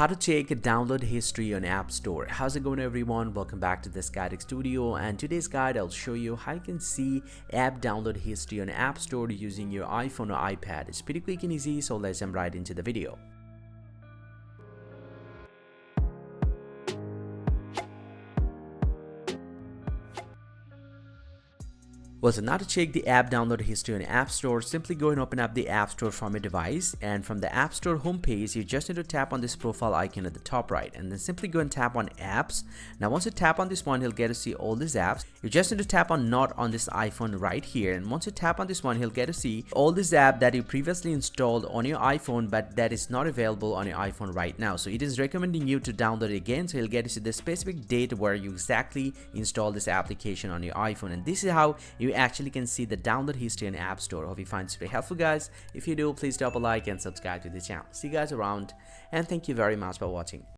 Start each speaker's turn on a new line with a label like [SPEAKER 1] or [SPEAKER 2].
[SPEAKER 1] How to check a download history on App Store. How's it going, everyone? Welcome back to this guiding studio, and today's guide I'll show you how you can see app download history on App Store using your iPhone or iPad. It's pretty quick and easy, so let's jump right into the video. Well, so now to check the app download history on App Store, simply go and open up the App Store from your device, and from the App Store homepage, you just need to tap on this profile icon at the top right, and then simply go and tap on Apps. Now once you tap on this one, he'll get to see all these apps. You just need to tap on Not on this iPhone right here, and once you tap on this one, he'll get to see all these apps that you previously installed on your iPhone but that is not available on your iPhone right now. So it is recommending you to download it again, so he'll get to see the specific date where you exactly install this application on your iPhone, and this is how you actually can see the download history in App Store. Hope you find this very helpful, guys. If you do, please drop a like and subscribe to the channel. See you guys around, and thank you very much for watching.